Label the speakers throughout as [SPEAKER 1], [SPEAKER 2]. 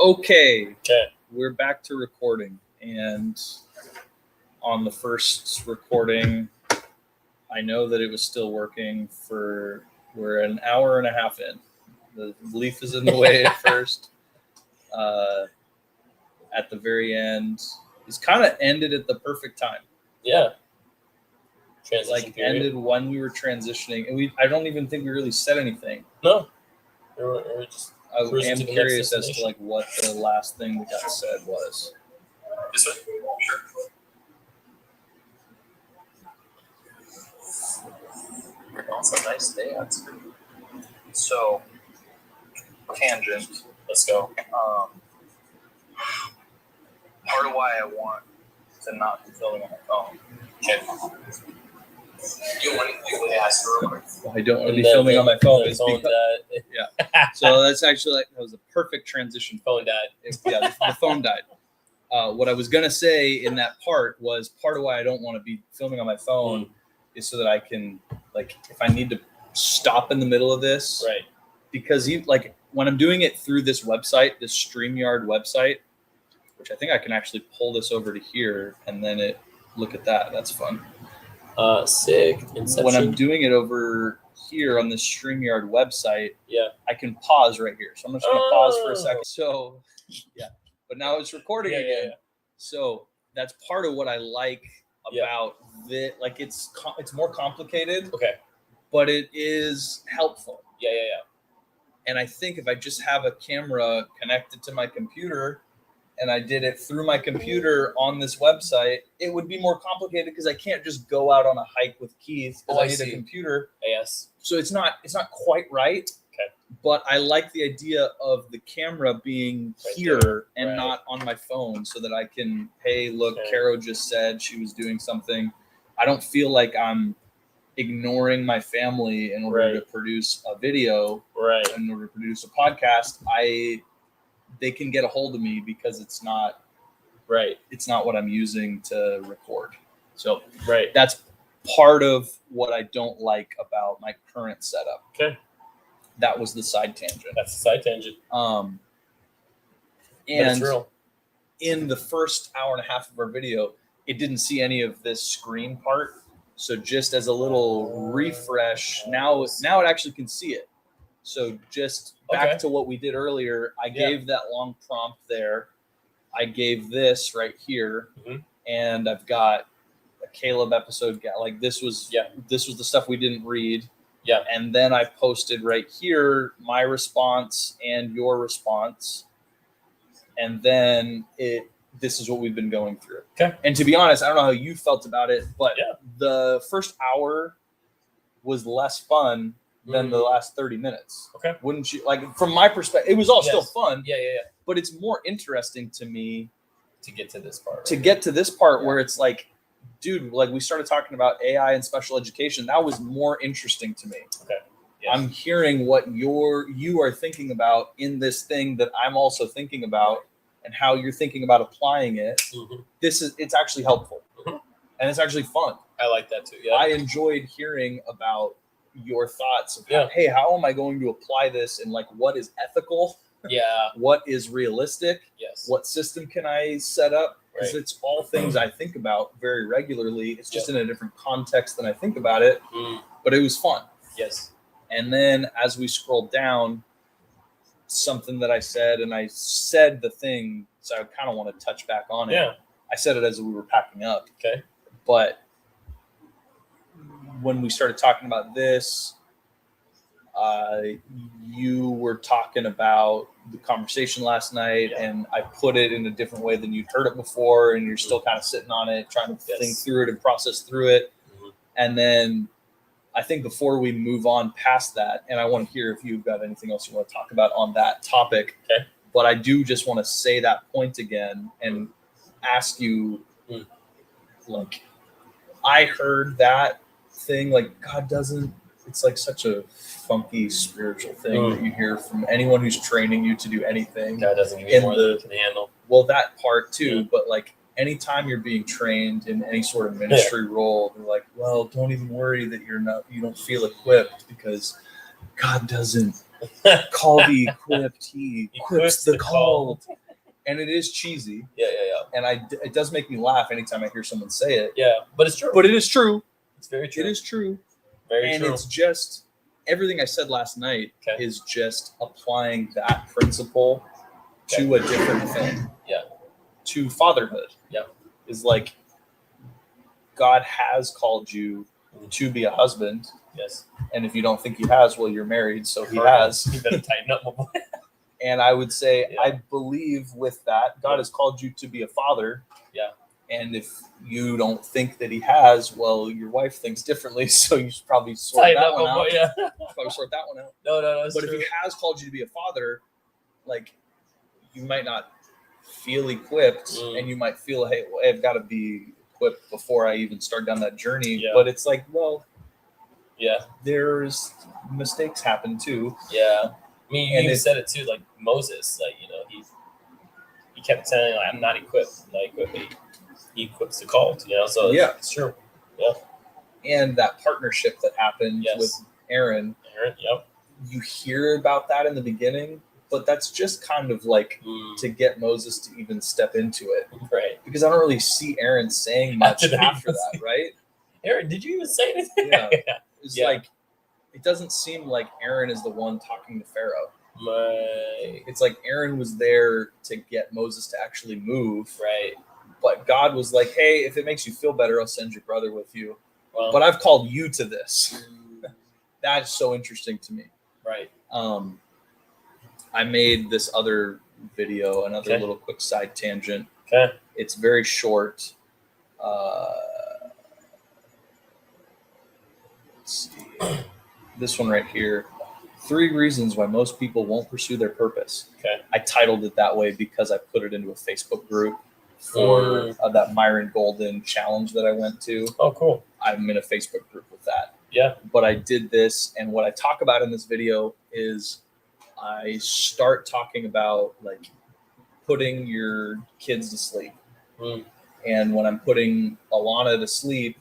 [SPEAKER 1] Okay,
[SPEAKER 2] Okay.
[SPEAKER 1] we're back to recording, and on the first recording, I know that it was still working we're an hour and a half in. The leaf is in the way at first. At the very end, it's kind of ended at the perfect time.
[SPEAKER 2] Yeah.
[SPEAKER 1] Like ended when we were transitioning, and I don't even think we really said anything.
[SPEAKER 2] No. We're just
[SPEAKER 1] I am
[SPEAKER 2] cruising to the
[SPEAKER 1] curious
[SPEAKER 2] next
[SPEAKER 1] as to like what the last thing that got said was.
[SPEAKER 3] This way? Sure. Oh, it's a nice day outside. So, tangent.
[SPEAKER 2] Let's go.
[SPEAKER 3] Part of why I want to not be filming on my phone.
[SPEAKER 2] Okay.
[SPEAKER 3] You want to ask her?
[SPEAKER 1] I don't want to be filming on my phone. Is
[SPEAKER 2] Phone
[SPEAKER 1] because,
[SPEAKER 2] died.
[SPEAKER 1] so that's actually that was a perfect transition.
[SPEAKER 2] Phone died.
[SPEAKER 1] The phone died. What I was gonna say in that part was part of why I don't want to be filming on my phone is so that I can, like, if I need to stop in the middle of this,
[SPEAKER 2] Right.
[SPEAKER 1] because when I'm doing it through this website, this StreamYard website, which I think I can actually pull this over to here and then look at that. That's fun.
[SPEAKER 2] Sick. Inception.
[SPEAKER 1] When I'm doing it over here on the StreamYard website,
[SPEAKER 2] Yeah.
[SPEAKER 1] I can pause right here. So I'm just going to pause for a second. So, yeah. But now it's recording again.
[SPEAKER 2] Yeah.
[SPEAKER 1] So that's part of what I like about this. Like, it's more complicated.
[SPEAKER 2] Okay.
[SPEAKER 1] But it is helpful.
[SPEAKER 2] Yeah.
[SPEAKER 1] And I think if I just have a camera connected to my computer and I did it through my computer on this website, it would be more complicated because I can't just go out on a hike with Keith because I need a computer.
[SPEAKER 2] Yes.
[SPEAKER 1] So it's not quite right.
[SPEAKER 2] Okay.
[SPEAKER 1] But I like the idea of the camera being
[SPEAKER 2] right
[SPEAKER 1] here
[SPEAKER 2] there.
[SPEAKER 1] and not on my phone so that I can, hey, look, Caro just said she was doing something. I don't feel like I'm ignoring my family in order to produce a video, in order to produce a podcast. They can get a hold of me because it's not what I'm using to record. So that's part of what I don't like about my current setup.
[SPEAKER 2] Okay.
[SPEAKER 1] That was the side tangent.
[SPEAKER 2] That's the side tangent.
[SPEAKER 1] And
[SPEAKER 2] it's real.
[SPEAKER 1] In the first hour and a half of our video, it didn't see any of this screen part. So just as a little refresh, now it actually can see it. So just back to what we did earlier, I gave that long prompt there. I gave this right here, and I've got a Caleb episode. Like this was the stuff we didn't read.
[SPEAKER 2] Yeah.
[SPEAKER 1] And then I posted right here my response and your response. And then this is what we've been going through.
[SPEAKER 2] Okay.
[SPEAKER 1] And to be honest, I don't know how you felt about it, but the first hour was less fun than the last 30 minutes.
[SPEAKER 2] Okay.
[SPEAKER 1] Wouldn't you? Like, from my perspective, it was all still fun.
[SPEAKER 2] Yeah.
[SPEAKER 1] But it's more interesting to me
[SPEAKER 2] to get to this part.
[SPEAKER 1] Where it's like, dude, like we started talking about AI and special education. That was more interesting to me. Okay. Yeah. I'm hearing what you are thinking about in this thing that I'm also thinking about, and how you're thinking about applying it. It's actually helpful. And it's actually fun.
[SPEAKER 2] I like that too. Yeah.
[SPEAKER 1] I enjoyed hearing about your thoughts of hey, how am I going to apply this, and like what is ethical?
[SPEAKER 2] Yeah.
[SPEAKER 1] What is realistic?
[SPEAKER 2] Yes.
[SPEAKER 1] What system can I set up? Because it's all things I think about very regularly. It's just in a different context than I think about it. But it was fun.
[SPEAKER 2] Yes.
[SPEAKER 1] And then as we scrolled down, something that I said the thing, so I kind of want to touch back on it.
[SPEAKER 2] Yeah.
[SPEAKER 1] I said it as we were packing up.
[SPEAKER 2] Okay.
[SPEAKER 1] But when we started talking about this, you were talking about the conversation last night, and I put it in a different way than you'd heard it before, and you're still kind of sitting on it, trying to think through it and process through it. And then I think before we move on past that, and I want to hear if you've got anything else you want to talk about on that topic, but I do just want to say that point again and ask you, like, I heard that thing, like, God doesn't, it's like such a funky spiritual thing that you hear from anyone who's training you to do anything.
[SPEAKER 2] God doesn't give you more than you can handle.
[SPEAKER 1] Well, that part too, but like anytime you're being trained in any sort of ministry role, they're like, well, don't even worry that you don't feel equipped because God doesn't call the equipped, he equips the called.
[SPEAKER 2] called.
[SPEAKER 1] And it is cheesy,
[SPEAKER 2] Yeah.
[SPEAKER 1] and it does make me laugh anytime I hear someone say it.
[SPEAKER 2] Yeah, but it's true.
[SPEAKER 1] But it is true.
[SPEAKER 2] It's very true.
[SPEAKER 1] It is true.
[SPEAKER 2] very
[SPEAKER 1] And
[SPEAKER 2] true.
[SPEAKER 1] it's just everything I said last night
[SPEAKER 2] Okay.
[SPEAKER 1] is just applying that principle to a different thing.
[SPEAKER 2] Yeah.
[SPEAKER 1] To fatherhood.
[SPEAKER 2] Yeah.
[SPEAKER 1] Is like God has called you to be a husband,
[SPEAKER 2] Yes.
[SPEAKER 1] and if you don't think he has, well, you're married, so he
[SPEAKER 2] Correct.
[SPEAKER 1] has.
[SPEAKER 2] You better tighten up, my boy.
[SPEAKER 1] And I would say,
[SPEAKER 2] Yeah.
[SPEAKER 1] I believe with that, God
[SPEAKER 2] Yeah.
[SPEAKER 1] has called you to be a father.
[SPEAKER 2] Yeah.
[SPEAKER 1] And if you don't think that he has, well, your wife thinks differently, so you should probably sort
[SPEAKER 2] Tighten
[SPEAKER 1] that
[SPEAKER 2] up,
[SPEAKER 1] one
[SPEAKER 2] my boy.
[SPEAKER 1] out.
[SPEAKER 2] Yeah.
[SPEAKER 1] Probably sort that one out.
[SPEAKER 2] No, that's
[SPEAKER 1] But
[SPEAKER 2] true.
[SPEAKER 1] if he has called you to be a father, like, you might not feel equipped, and you might feel, hey, well, I've got to be equipped before I even start down that journey.
[SPEAKER 2] Yeah.
[SPEAKER 1] But it's like, well,
[SPEAKER 2] Yeah.
[SPEAKER 1] there's mistakes happen too.
[SPEAKER 2] Yeah. I mean, you
[SPEAKER 1] And
[SPEAKER 2] even
[SPEAKER 1] it-
[SPEAKER 2] said it too, like Moses, like, he kept saying, like, I'm not equipped, but he equips the called, so
[SPEAKER 1] Yeah.
[SPEAKER 2] it's true.
[SPEAKER 1] And that partnership that happened
[SPEAKER 2] Yes.
[SPEAKER 1] with Aaron,
[SPEAKER 2] Aaron, yep.
[SPEAKER 1] you hear about that in the beginning, but that's just kind of like to get Moses to even step into it,
[SPEAKER 2] Right.
[SPEAKER 1] because I don't really see Aaron saying much
[SPEAKER 2] After that,
[SPEAKER 1] after that, right?
[SPEAKER 2] Aaron, did you even say anything?
[SPEAKER 1] Yeah. It's
[SPEAKER 2] Yeah.
[SPEAKER 1] like, it doesn't seem like Aaron is the one talking to Pharaoh.
[SPEAKER 2] My,
[SPEAKER 1] It's like Aaron was there to get Moses to actually move,
[SPEAKER 2] right.
[SPEAKER 1] but God was like, hey, if it makes you feel better, I'll send your brother with you.
[SPEAKER 2] Well,
[SPEAKER 1] But I've called you to this. That's so interesting to me.
[SPEAKER 2] right.
[SPEAKER 1] I made this other video, another
[SPEAKER 2] Okay.
[SPEAKER 1] little quick side tangent.
[SPEAKER 2] Okay.
[SPEAKER 1] It's very short. Let's see. This one right here. 3 reasons why most people won't pursue their purpose.
[SPEAKER 2] Okay.
[SPEAKER 1] I titled it that way because I put it into a Facebook group for that Myron Golden challenge that I went to.
[SPEAKER 2] Oh, cool.
[SPEAKER 1] I'm in a Facebook group with that.
[SPEAKER 2] Yeah.
[SPEAKER 1] But I did this, and what I talk about in this video is I start talking about like putting your kids to sleep.
[SPEAKER 2] Mm.
[SPEAKER 1] And when I'm putting Alana to sleep,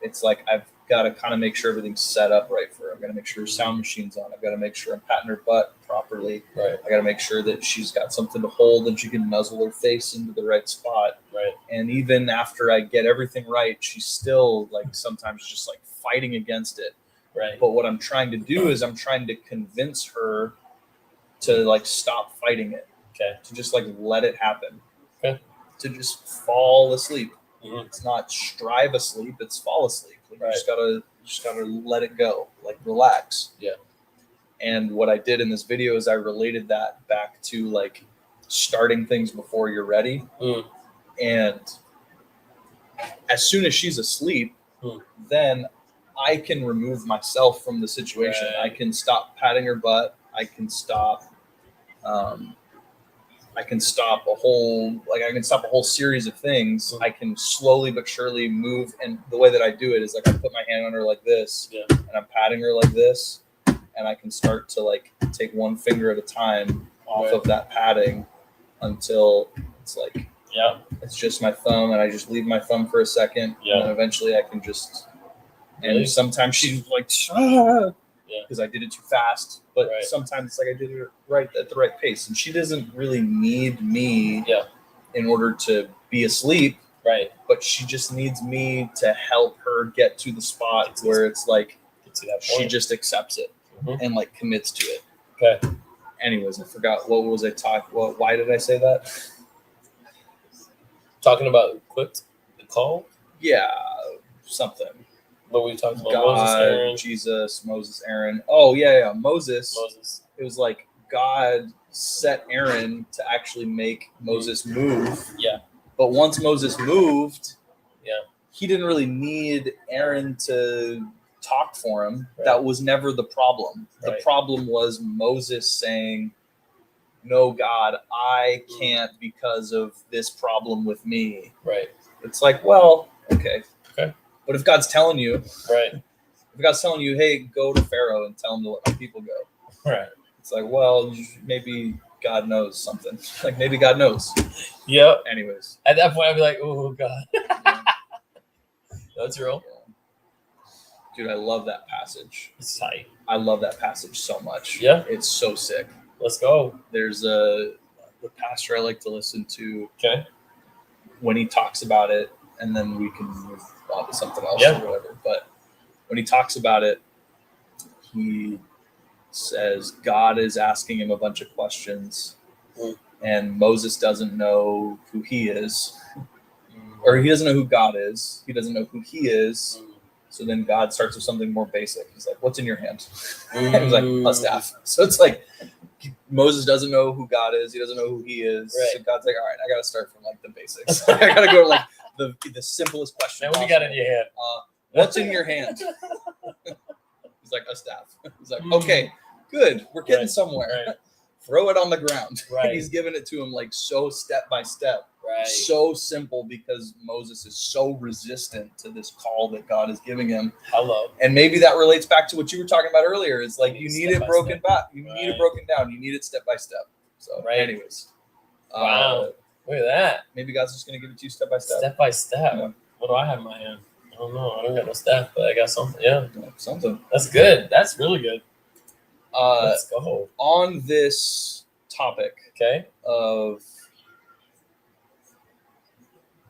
[SPEAKER 1] it's like I've got to kind of make sure everything's set up right for her. I've got to make sure her sound machine's on. I've got to make sure I'm patting her butt properly.
[SPEAKER 2] Right.
[SPEAKER 1] I got to make sure that she's got something to hold and she can nuzzle her face into the right spot.
[SPEAKER 2] Right.
[SPEAKER 1] And even after I get everything right, she's still like sometimes just like fighting against it.
[SPEAKER 2] Right.
[SPEAKER 1] But what I'm trying to do is I'm trying to convince her to like stop fighting it.
[SPEAKER 2] Okay.
[SPEAKER 1] To just like let it happen.
[SPEAKER 2] Okay.
[SPEAKER 1] To just fall asleep.
[SPEAKER 2] Mhm.
[SPEAKER 1] It's not strive asleep, it's fall asleep. Like,
[SPEAKER 2] Right.
[SPEAKER 1] You just gotta let it go. Like relax.
[SPEAKER 2] Yeah.
[SPEAKER 1] And what I did in this video is I related that back to like starting things before you're ready.
[SPEAKER 2] Mm.
[SPEAKER 1] And as soon as she's asleep,
[SPEAKER 2] Mm.
[SPEAKER 1] then I can remove myself from the situation.
[SPEAKER 2] Right.
[SPEAKER 1] I can stop patting her butt. I can stop. I can stop a whole series of things.
[SPEAKER 2] Mm.
[SPEAKER 1] I can slowly but surely move, and the way that I do it is like I put my hand on her like this,
[SPEAKER 2] Yeah.
[SPEAKER 1] and I'm patting her like this, and I can start to like take one finger at a time off
[SPEAKER 2] Right.
[SPEAKER 1] of that patting until it's like
[SPEAKER 2] Yeah.
[SPEAKER 1] it's just my thumb, and I just leave my thumb for a second,
[SPEAKER 2] Yeah.
[SPEAKER 1] and then eventually I can just.
[SPEAKER 2] Really?
[SPEAKER 1] And sometimes she's like,
[SPEAKER 2] Yeah.
[SPEAKER 1] because I did it too fast. But
[SPEAKER 2] Right.
[SPEAKER 1] sometimes it's like I did it right at the right pace, and she doesn't really need me
[SPEAKER 2] Yeah.
[SPEAKER 1] in order to be asleep.
[SPEAKER 2] Right.
[SPEAKER 1] But she just needs me to help her get to the spot
[SPEAKER 2] Get to
[SPEAKER 1] where it's like
[SPEAKER 2] Get to that
[SPEAKER 1] she
[SPEAKER 2] point.
[SPEAKER 1] just accepts it
[SPEAKER 2] Mhm.
[SPEAKER 1] and like commits to it.
[SPEAKER 2] Okay.
[SPEAKER 1] Anyways, I forgot what was I talking. Well, why did I say that?
[SPEAKER 2] Talking about equipped the call.
[SPEAKER 1] Yeah, something.
[SPEAKER 2] What we talked about
[SPEAKER 1] God,
[SPEAKER 2] Moses, Aaron,
[SPEAKER 1] Jesus, Moses, Aaron. Oh yeah, Moses.
[SPEAKER 2] Moses.
[SPEAKER 1] It was like God set Aaron to actually make Moses move.
[SPEAKER 2] Yeah.
[SPEAKER 1] But once Moses moved,
[SPEAKER 2] Yeah.
[SPEAKER 1] he didn't really need Aaron to talk for him.
[SPEAKER 2] Right.
[SPEAKER 1] That was never the problem. The
[SPEAKER 2] Right.
[SPEAKER 1] problem was Moses saying, "No, God, I can't because of this problem with me."
[SPEAKER 2] Right.
[SPEAKER 1] It's like, well, okay.
[SPEAKER 2] Okay.
[SPEAKER 1] But if God's telling you,
[SPEAKER 2] Right.
[SPEAKER 1] if God's telling you, hey, go to Pharaoh and tell him to let my people go.
[SPEAKER 2] Right.
[SPEAKER 1] It's like, well, maybe God knows something. Like maybe God knows.
[SPEAKER 2] Yep.
[SPEAKER 1] Anyways.
[SPEAKER 2] At that point, I'd be like, "Oh God." That's real.
[SPEAKER 1] Dude, I love that passage.
[SPEAKER 2] It's tight.
[SPEAKER 1] I love that passage so much.
[SPEAKER 2] Yeah.
[SPEAKER 1] It's so sick.
[SPEAKER 2] Let's go.
[SPEAKER 1] There's the pastor I like to listen to
[SPEAKER 2] Okay.
[SPEAKER 1] when he talks about it, and then we can move on to something else
[SPEAKER 2] Yeah.
[SPEAKER 1] or whatever. But when he talks about it, he says God is asking him a bunch of questions, and Moses doesn't know who he is, or he doesn't know who God is. He doesn't know who he is. So then God starts with something more basic. He's like, "What's in your hand?" And he's like, "A staff." So it's like Moses doesn't know who God is. He doesn't know who he is.
[SPEAKER 2] Right.
[SPEAKER 1] So God's like, "All right, I got to start from like the basics. I got to go to like the simplest question.
[SPEAKER 2] Now, what you got in your hand?
[SPEAKER 1] What's in your hand?" He's like, "A staff." He's like, "Okay, good. We're getting
[SPEAKER 2] Right.
[SPEAKER 1] somewhere."
[SPEAKER 2] Right.
[SPEAKER 1] Throw it on the ground.
[SPEAKER 2] Right.
[SPEAKER 1] And he's giving it to him like so step by step.
[SPEAKER 2] Right.
[SPEAKER 1] So simple because Moses is so resistant to this call that God is giving him.
[SPEAKER 2] Hello.
[SPEAKER 1] And maybe that relates back to what you were talking about earlier. It's like you need
[SPEAKER 2] Step
[SPEAKER 1] it
[SPEAKER 2] by
[SPEAKER 1] broken
[SPEAKER 2] step.
[SPEAKER 1] back. You need it
[SPEAKER 2] Right.
[SPEAKER 1] broken down. You need it step by step. So
[SPEAKER 2] Right.
[SPEAKER 1] anyways.
[SPEAKER 2] Wow. Look at that.
[SPEAKER 1] Maybe God's just gonna give it to you step by step.
[SPEAKER 2] Step by step.
[SPEAKER 1] Yeah.
[SPEAKER 2] What do I have in my hand? I don't know. I don't got no staff, but I got something. Yeah.
[SPEAKER 1] Something.
[SPEAKER 2] That's good. That's really good. Let's go.
[SPEAKER 1] On this topic
[SPEAKER 2] Okay.
[SPEAKER 1] of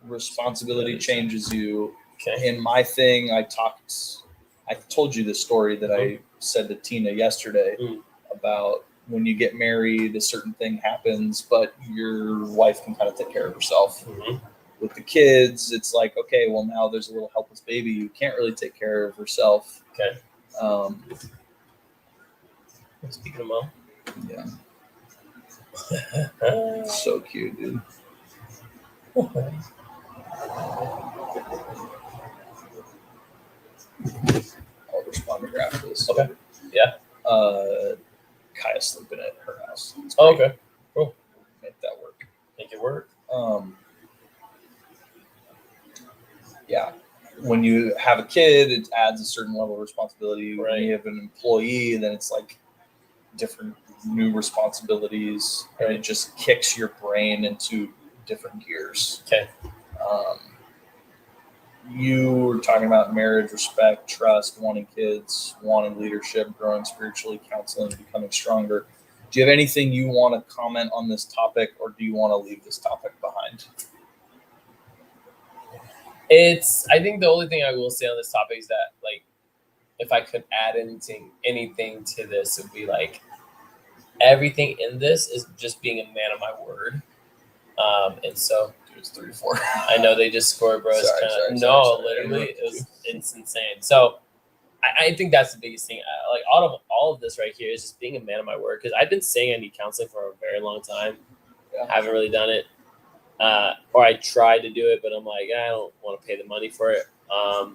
[SPEAKER 1] responsibility changes you.
[SPEAKER 2] Okay.
[SPEAKER 1] In my thing, I told you the story that I said to Tina yesterday about when you get married, a certain thing happens, but your wife can kind of take care of herself.
[SPEAKER 2] Mm-hmm.
[SPEAKER 1] With the kids, it's like, okay, well, now there's a little helpless baby who can't really take care of herself.
[SPEAKER 2] Okay. Speaking of mom.
[SPEAKER 1] Yeah, so cute, dude. I'll respond to graph this.
[SPEAKER 2] Okay. Yeah.
[SPEAKER 1] Kaya's sleeping at her house. It's
[SPEAKER 2] Oh,
[SPEAKER 1] great.
[SPEAKER 2] okay.
[SPEAKER 1] Make that work.
[SPEAKER 2] Make it work.
[SPEAKER 1] Yeah. When you have a kid, it adds a certain level of responsibility.
[SPEAKER 2] Right.
[SPEAKER 1] When you have an employee, then it's like different new responsibilities, and it just kicks your brain into different gears.
[SPEAKER 2] Okay.
[SPEAKER 1] You were talking about marriage, respect, trust, wanting kids, wanting leadership, growing spiritually, counseling, becoming stronger. Do you have anything you want to comment on this topic, or do you want to leave this topic behind?
[SPEAKER 2] I think the only thing I will say on this topic is that, like, if I could add anything to this, it would be like everything in this is just being a man of my word. And so
[SPEAKER 1] It's 3-4.
[SPEAKER 2] I know they just scored, bro.
[SPEAKER 1] Sorry.
[SPEAKER 2] Literally, it's insane. So I think that's the biggest thing. Like all of this right here is just being a man of my word, because I've been saying I need counseling for a very long time.
[SPEAKER 1] Yeah.
[SPEAKER 2] Haven't really done it. Or I tried to do it, but I'm like, I don't want to pay the money for it. I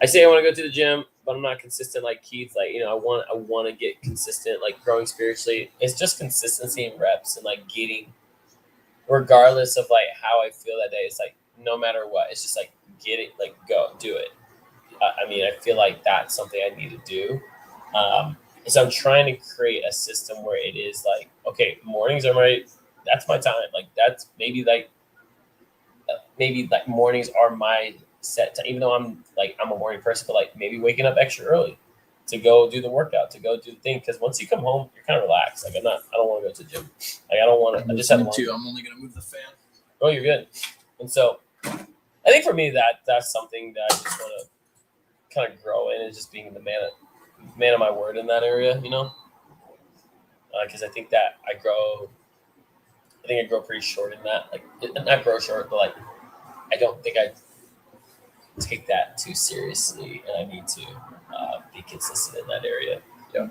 [SPEAKER 2] say I want to go to the gym, but I'm not consistent like Keith. Like, I want to get consistent, like growing spiritually. It's just consistency and reps and like getting, regardless of like how I feel that day. It's like no matter what, it's just like get it, like go do it. I mean, I feel like that's something I need to do. So I'm trying to create a system where it is like, okay, mornings are that's my time. Like that's maybe like mornings are my set time, even though I'm a morning person, but like maybe waking up extra early to go do the workout, to go do the thing. Because once you come home, you're kind of relaxed. Like I don't want to go to the gym. Like I don't want to. I just have one.
[SPEAKER 1] I'm only gonna move the fan.
[SPEAKER 2] Oh, you're good. And so I think for me that's something that I just want to kind of grow in, is just being the man of my word in that area, because I think that I grow pretty short in that. Like not grow short, but like I don't think I take that too seriously, and I need to be consistent in that area.
[SPEAKER 1] Yeah.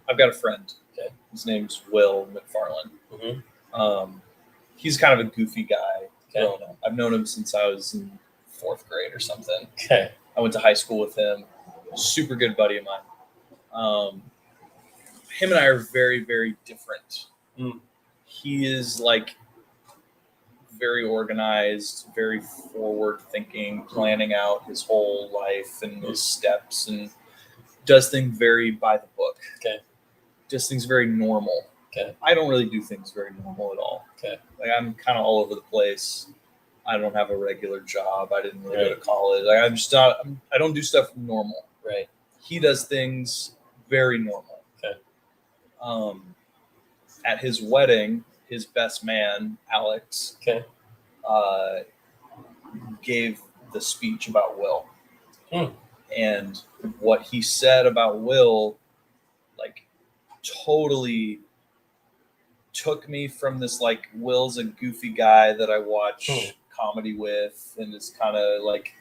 [SPEAKER 1] I've got a friend.
[SPEAKER 2] Okay.
[SPEAKER 1] His name's Will McFarland.
[SPEAKER 2] Mm-hmm.
[SPEAKER 1] He's kind of a goofy guy.
[SPEAKER 2] Okay.
[SPEAKER 1] Growing up. I've known him since I was in 4th grade or something.
[SPEAKER 2] Okay.
[SPEAKER 1] I went to high school with him. Super good buddy of mine. Him and I are very, very different. He is like very organized, very forward thinking, planning out his whole life and his steps, and does things very by the book.
[SPEAKER 2] Okay.
[SPEAKER 1] Does things very normal.
[SPEAKER 2] Okay.
[SPEAKER 1] I don't really do things very normal at all.
[SPEAKER 2] Okay.
[SPEAKER 1] Like I'm kind of all over the place. I don't have a regular job. I didn't really go to
[SPEAKER 2] Right.
[SPEAKER 1] college. Like I'm just not. I don't do stuff normal.
[SPEAKER 2] Right.
[SPEAKER 1] He does things very normal.
[SPEAKER 2] Okay.
[SPEAKER 1] At his wedding, his best man Alex
[SPEAKER 2] Okay.
[SPEAKER 1] gave the speech about Will,
[SPEAKER 2] Hmm.
[SPEAKER 1] and what he said about Will, like, totally took me from this, like, Will's a goofy guy that I watch comedy with, and is kind of like,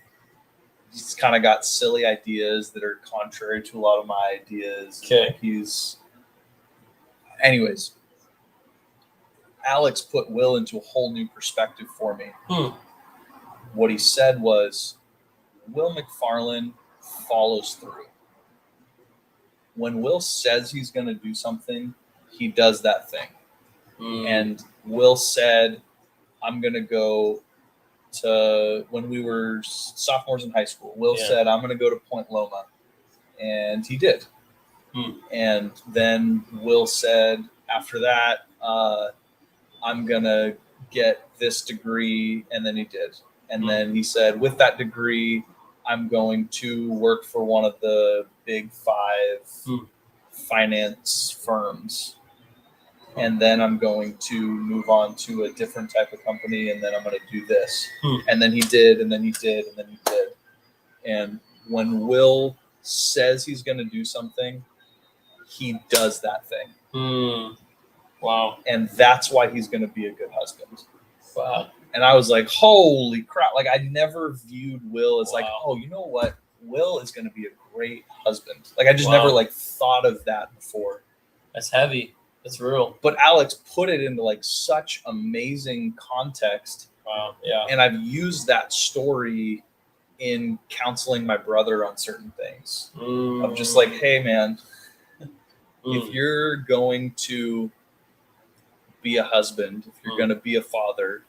[SPEAKER 1] he's kind of got silly ideas that are contrary to a lot of my ideas.
[SPEAKER 2] Okay.
[SPEAKER 1] Like, anyways, Alex put Will into a whole new perspective for me. What he said was, Will McFarland follows through. When Will says he's going to do something, he does that thing. And Will said, I'm going to go to, when we were sophomores in high school, Will said, I'm going to go to Point Loma. And he did. And then Will said, after that, I'm going to get this degree. And then he did. And then he said, with that degree, I'm going to work for one of the big 5 finance firms. And then I'm going to move on to a different type of company. And then I'm going to do this. And then he did. And then he did. And then he did. And when Will says he's going to do something, he does that thing.
[SPEAKER 2] Wow.
[SPEAKER 1] And that's why he's going to be a good husband.
[SPEAKER 2] Wow.
[SPEAKER 1] And I was like, holy crap. Like, I never viewed Will as like,
[SPEAKER 2] Wow.
[SPEAKER 1] oh, you know what? Will is going to be a great husband. Like, I just
[SPEAKER 2] Wow.
[SPEAKER 1] never, like, thought of that before.
[SPEAKER 2] That's heavy. That's real.
[SPEAKER 1] But Alex put it into, like, such amazing context.
[SPEAKER 2] Wow. Yeah.
[SPEAKER 1] And I've used that story in counseling my brother on certain things. Of just like, hey, man, if you're going to be a husband, if you're going to be a father,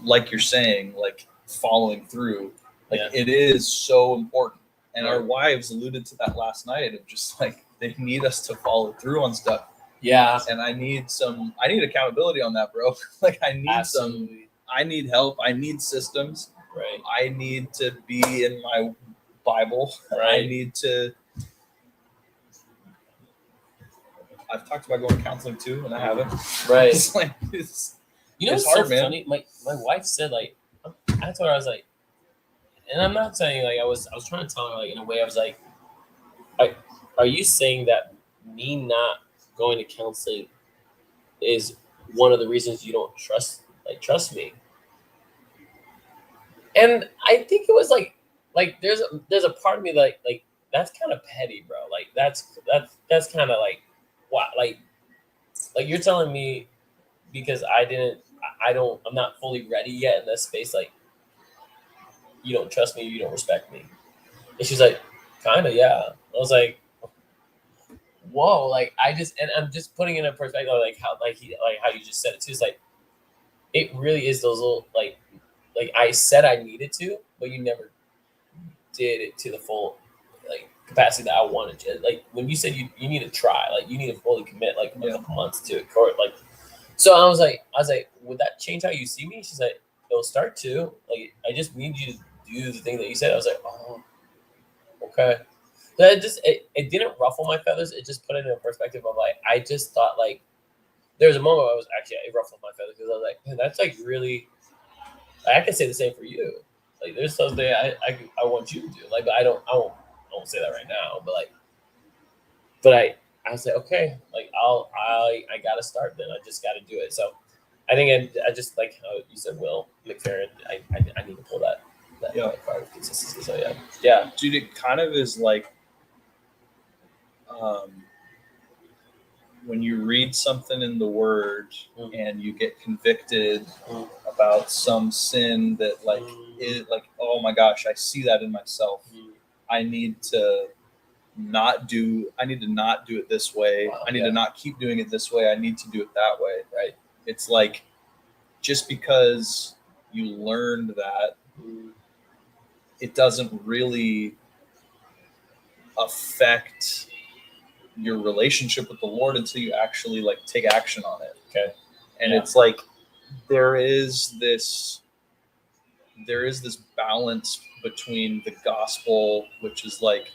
[SPEAKER 1] like you're saying, like, following through, like, it is so important. And our wives alluded to that last night of just like, they need us to follow through on stuff.
[SPEAKER 2] Yeah.
[SPEAKER 1] And I need accountability on that, bro. Like, I need help. I need systems.
[SPEAKER 2] Right.
[SPEAKER 1] I need to be in my Bible.
[SPEAKER 2] Right.
[SPEAKER 1] I've talked about going to counseling too, and I haven't.
[SPEAKER 2] Right.
[SPEAKER 1] It's like,
[SPEAKER 2] You know
[SPEAKER 1] it's
[SPEAKER 2] what's
[SPEAKER 1] hard,
[SPEAKER 2] so
[SPEAKER 1] man.
[SPEAKER 2] funny? My wife said, like, I told her, I was like, and I'm not saying, like, I was trying to tell her, like, in a way, I was like, are you saying that me not going to counseling is one of the reasons you don't trust me? And I think it was like there's a part of me like that's kind of petty, bro. Like that's kind of like what like you're telling me because I'm not fully ready yet in this space, like, you don't trust me, you don't respect me. And she's like, kind of, yeah. I was like, whoa, like, and I'm just putting it in perspective, like how you just said it too. It's like, it really is those little, like I said I needed to, but you never did it to the full, like, capacity that I wanted to. Like, when you said you need to try, like, you need to fully commit, like, a couple months to it, like. So I was like, would that change how you see me? She's like, it'll start to. Like, I just need you to do the thing that you said. I was like, oh, okay. But it didn't ruffle my feathers. It just put it in a perspective of, like, I just thought, like, there was a moment where it ruffled my feathers because I was like, man, that's, like, really, I can say the same for you. Like, there's something I want you to do. Like, but I won't say that right now. But I was like, okay, like, I gotta start then. I just gotta do it. So I think I just, like how you said, Will McFarland, I need to pull that card of consistency. So yeah.
[SPEAKER 1] Dude, it kind of is like, when you read something in the Word and you get convicted about some sin that, like, oh my gosh, I see that in myself. I need to not do it this way.
[SPEAKER 2] Wow,
[SPEAKER 1] I need to not keep doing it this way. I need to do it that way. Right. It's like, just because you learned that, it doesn't really affect your relationship with the Lord until you actually, like, take action on it.
[SPEAKER 2] Okay.
[SPEAKER 1] And it's like, there is this there is this balance between the gospel, which is like,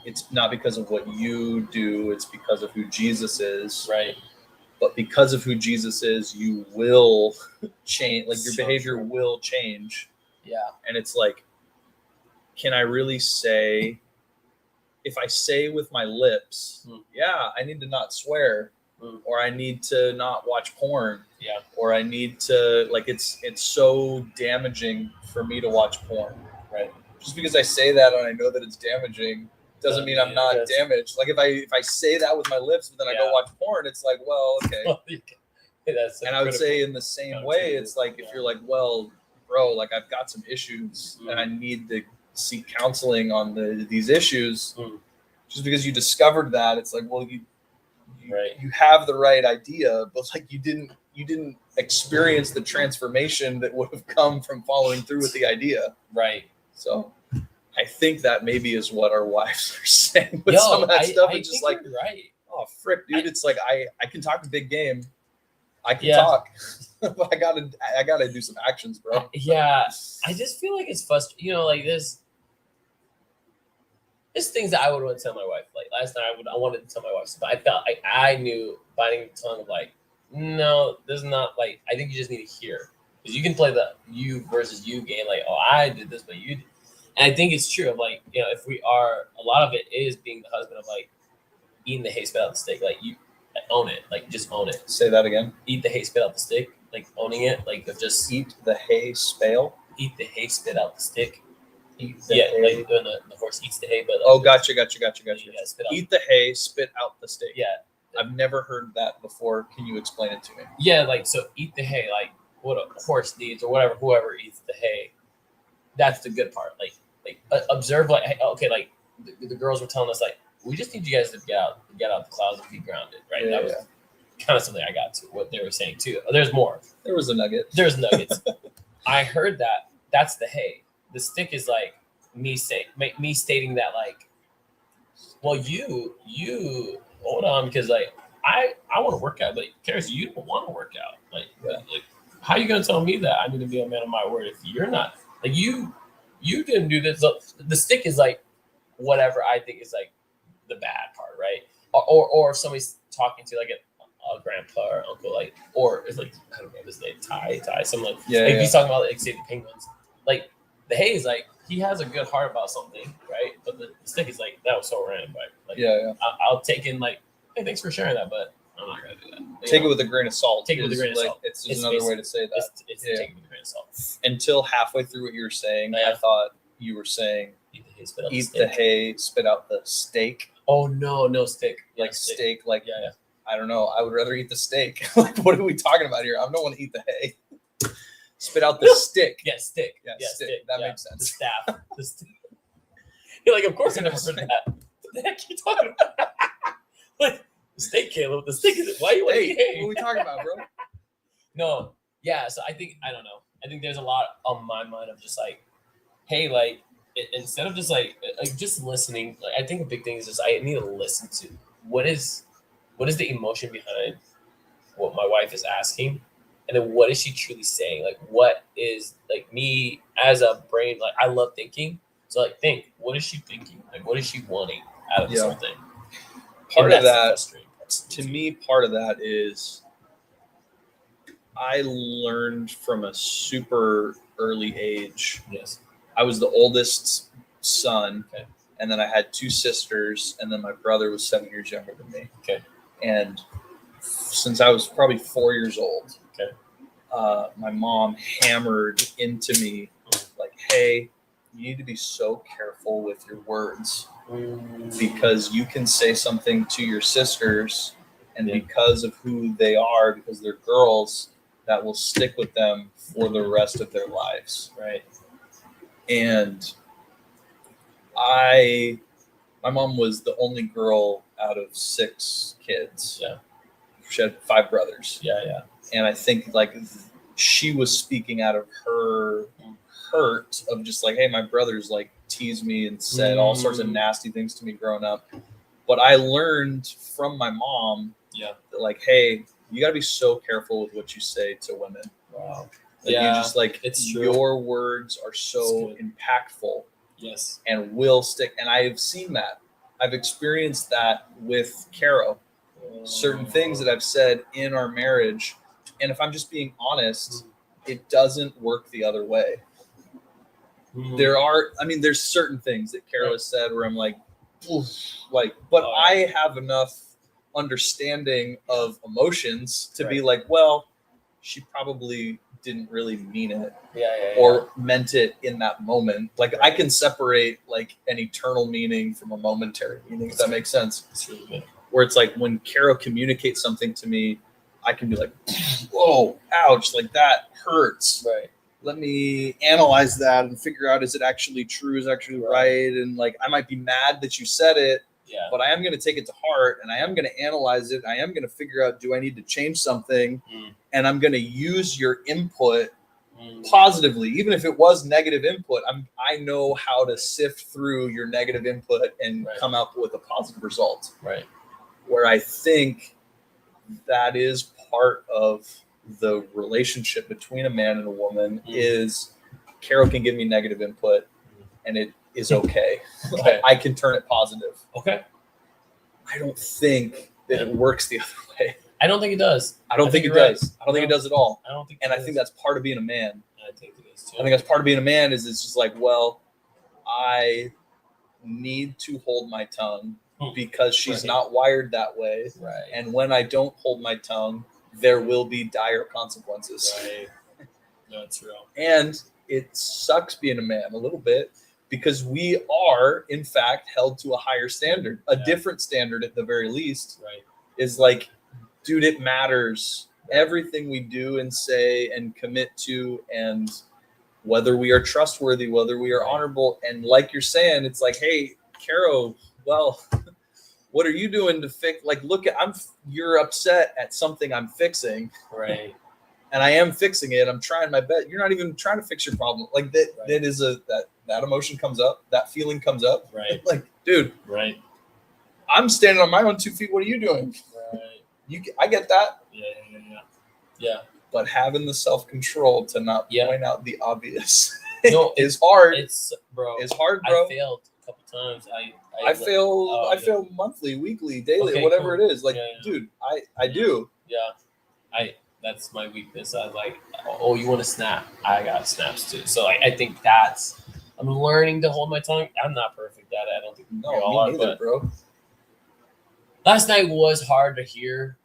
[SPEAKER 1] it's not because of what you do, it's because of who Jesus is.
[SPEAKER 2] Right.
[SPEAKER 1] But because of who Jesus is, you will change, like your
[SPEAKER 2] So
[SPEAKER 1] behavior
[SPEAKER 2] true.
[SPEAKER 1] will change.
[SPEAKER 2] Yeah.
[SPEAKER 1] And it's like, can I really say, if I say with my lips, yeah, I need to not swear, or I need to not watch porn,
[SPEAKER 2] Yeah.
[SPEAKER 1] or I need to, like, it's so damaging for me to watch porn.
[SPEAKER 2] Right.
[SPEAKER 1] Just because I say that and I know that it's damaging doesn't mean I'm not damaged. Like if I say that with my lips, but then I go watch porn, it's like, well, okay. And I would say in the same way, it's like, if you're like, well, bro, like I've got some issues and I need to seek counseling on these issues. Just because you discovered that, it's like, well, you have the right idea, but like you didn't experience the transformation that would have come from following through with the idea.
[SPEAKER 2] Right.
[SPEAKER 1] So I think that maybe is what our wives are saying with some of that stuff. It's just like,
[SPEAKER 2] right.
[SPEAKER 1] Oh frick, dude! It's like I can talk a big game, I can talk, but I gotta do some actions, bro.
[SPEAKER 2] Yeah, I just feel like it's frustrating. You know, like there's things that I would want to tell my wife. Like last night, I wanted to tell my wife, but I felt like I knew biting the tongue of like, no, there's not like. I think you just need to hear, because you can play the you versus you game. Like, oh, I did this, but you did. And I think it's true of like, you know, if we are, a lot of it is being the husband of like eating the hay, spit out the steak. Like you own it, like just own it.
[SPEAKER 1] Say that again.
[SPEAKER 2] Eat the hay, spit out the stick. Like owning it, like of just
[SPEAKER 1] eat the hay, spale.
[SPEAKER 2] Eat the hay, spit out the stick.
[SPEAKER 1] Eat the
[SPEAKER 2] hay. Like when the horse eats the hay, but like,
[SPEAKER 1] oh, gotcha. Eat the hay, spit out the steak.
[SPEAKER 2] Yeah,
[SPEAKER 1] I've never heard that before. Can you explain it to me?
[SPEAKER 2] Yeah, like so, eat the hay, like what a horse needs, or whatever. Whoever eats the hay, that's the good part. Like observe, like okay, like the girls were telling us, like we just need you guys to get out the clouds and be grounded, right?
[SPEAKER 1] Yeah,
[SPEAKER 2] that was kind of something I got to what they were saying too. There's more.
[SPEAKER 1] There was a nugget.
[SPEAKER 2] There's nuggets. I heard that. That's the hay. The stick is like me stating that, like, well, you hold on, because like I want to work out, but Karis, you don't want to work out. Like how are you gonna tell me that I need to be a man of my word if you're not? Like you didn't do this. So the stick is like whatever I think is like the bad part, right? Or if somebody's talking to like a grandpa or uncle, like, or it's like, I don't know his name, Ty, someone like, he's talking about like say the penguins. Like the hay is like, he has a good heart about something, right? But the stick is like, that was so random, right? Like, I'll take in like, hey, thanks for sharing that, but I'm not gonna do that.
[SPEAKER 1] Take it with a grain of salt.
[SPEAKER 2] Take it with a grain of salt.
[SPEAKER 1] It's just another way to say that.
[SPEAKER 2] It's take it with a grain of salt.
[SPEAKER 1] Until halfway through what you were saying, I thought you were saying eat the hay, spit out the steak.
[SPEAKER 2] Oh no, stick.
[SPEAKER 1] Like steak, like
[SPEAKER 2] yeah.
[SPEAKER 1] I don't know. I would rather eat the steak. Like, what are we talking about here? I don't want to eat the hay. Spit out the stick.
[SPEAKER 2] Yeah, stick.
[SPEAKER 1] Yeah, stick. That makes sense.
[SPEAKER 2] The staff. The stick. You're like, of course I never heard that. What the heck are you talking about? Like, the steak, Caleb. The stick is. Why are you
[SPEAKER 1] What are we talking about, bro?
[SPEAKER 2] No. Yeah. So I think, I don't know. I think there's a lot on my mind of just like, hey, like, instead of just like just listening. Like, I think a big thing is just I need to listen to what is the emotion behind what my wife is asking, and then what is she truly saying? Like, what is, like, me as a brain, like, I love thinking, so like think, what is she thinking? Like, what is she wanting out of something?
[SPEAKER 1] Part of that, to me, part of that is I learned from a super early age.
[SPEAKER 2] Yes,
[SPEAKER 1] I was the oldest son, and then I had two sisters, and then my brother was 7 years younger than me.
[SPEAKER 2] Okay.
[SPEAKER 1] And since I was probably 4 years old, my mom hammered into me like, hey, you need to be so careful with your words, because you can say something to your sisters, and because of who they are, because they're girls, that will stick with them for the rest of their lives.
[SPEAKER 2] Right.
[SPEAKER 1] And my mom was the only girl out of 6 kids.
[SPEAKER 2] Yeah.
[SPEAKER 1] She had 5 brothers.
[SPEAKER 2] Yeah.
[SPEAKER 1] And I think like she was speaking out of her hurt of just like, hey, my brothers like teased me and said all sorts of nasty things to me growing up. But I learned from my mom that like, hey, you got to be so careful with what you say to women.
[SPEAKER 2] Wow.
[SPEAKER 1] Like,
[SPEAKER 2] Yeah,
[SPEAKER 1] you just like
[SPEAKER 2] it's true.
[SPEAKER 1] your words are so
[SPEAKER 2] It's
[SPEAKER 1] impactful
[SPEAKER 2] Yes.
[SPEAKER 1] and will stick. And I have seen that. I've experienced that with Caro. Certain things that I've said in our marriage, and if I'm just being honest, it doesn't work the other way. There's certain things that Caro has said where I'm like, oof, like, but I have enough understanding of emotions to be like, well, she probably didn't really mean it or meant it in that moment. Like, I can separate like an eternal meaning from a momentary meaning, if that makes sense.
[SPEAKER 2] It's really good.
[SPEAKER 1] Where it's like when Caro communicates something to me, I can be like, whoa, ouch, like that hurts.
[SPEAKER 2] Right.
[SPEAKER 1] Let me analyze that and figure out, is it actually true? Is it actually right? And like, I might be mad that you said it, but I am going to take it to heart and I am going to analyze it. I am going to figure out, do I need to change something? And I'm going to use your input positively, even if it was negative input. I know how to sift through your negative input and come up with a positive result.
[SPEAKER 2] Right.
[SPEAKER 1] Where I think that is part of the relationship between a man and a woman is Caro can give me negative input and it is okay. I can turn it positive.
[SPEAKER 2] Okay.
[SPEAKER 1] I don't think that it works the other way.
[SPEAKER 2] I don't think it does.
[SPEAKER 1] I don't think it does. I don't think it does at all.
[SPEAKER 2] I don't think.
[SPEAKER 1] And I think that's part of being a man.
[SPEAKER 2] I think it is too.
[SPEAKER 1] I think that's part of being a man is it's just like, well, I need to hold my tongue because she's not wired that way.
[SPEAKER 2] Right.
[SPEAKER 1] And when I don't hold my tongue, there will be dire consequences.
[SPEAKER 2] Right. That's real.
[SPEAKER 1] And it sucks being a man a little bit because we are, in fact, held to a higher standard, a different standard at the very least.
[SPEAKER 2] Right.
[SPEAKER 1] Is like, dude, it matters. Everything we do and say and commit to, and whether we are trustworthy, whether we are honorable. And like you're saying, it's like, hey, Caro, well, what are you doing to fix? Like, look, you're upset at something I'm fixing.
[SPEAKER 2] Right.
[SPEAKER 1] And I am fixing it. I'm trying my best. You're not even trying to fix your problem. Like that.
[SPEAKER 2] Right.
[SPEAKER 1] That is that emotion comes up. That feeling comes up.
[SPEAKER 2] Right.
[SPEAKER 1] Like, dude.
[SPEAKER 2] Right.
[SPEAKER 1] I'm standing on my own 2 feet. What are you doing?
[SPEAKER 2] Right.
[SPEAKER 1] I get that.
[SPEAKER 2] Yeah.
[SPEAKER 1] But having the self-control to not point out the obvious is hard. It's hard, bro.
[SPEAKER 2] I failed a couple times.
[SPEAKER 1] I fail monthly, weekly, daily, or whatever it is. Like, dude, I do.
[SPEAKER 2] Yeah. That's my weakness. I was like, oh, you want to snap? I got snaps too. So I think I'm learning to hold my tongue. I'm not perfect at it. I don't think we all are,
[SPEAKER 1] neither, bro.
[SPEAKER 2] Last night was hard to hear,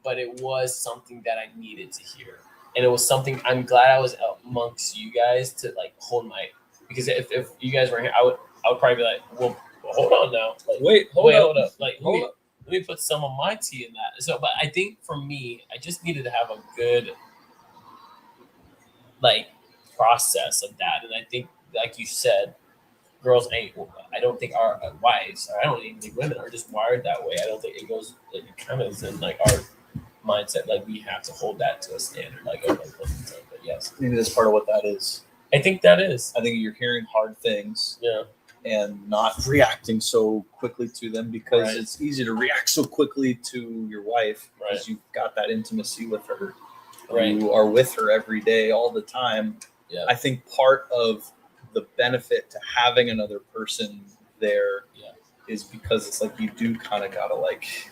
[SPEAKER 2] but it was something that I needed to hear. And it was something I'm glad I was amongst you guys to like hold my, because if you guys were here, I would probably be like, well, hold on now. Like, hold up. Like, let me put some of my tea in that. So, but I think for me, I just needed to have a good like process of that. And I think, like you said, girls I don't think our wives, or I don't even think women are just wired that way. I don't think it goes, it kind of is in like our mindset, like we have to hold that to a standard, like, oh, but yes.
[SPEAKER 1] Maybe that's part of what that is.
[SPEAKER 2] I think that is.
[SPEAKER 1] I think you're hearing hard things.
[SPEAKER 2] Yeah.
[SPEAKER 1] And not reacting so quickly to them because it's easy to react so quickly to your wife because you've got that intimacy with her. You are with her every day, all the time.
[SPEAKER 2] Yeah.
[SPEAKER 1] I think part of the benefit to having another person there is because it's like you do kind of gotta like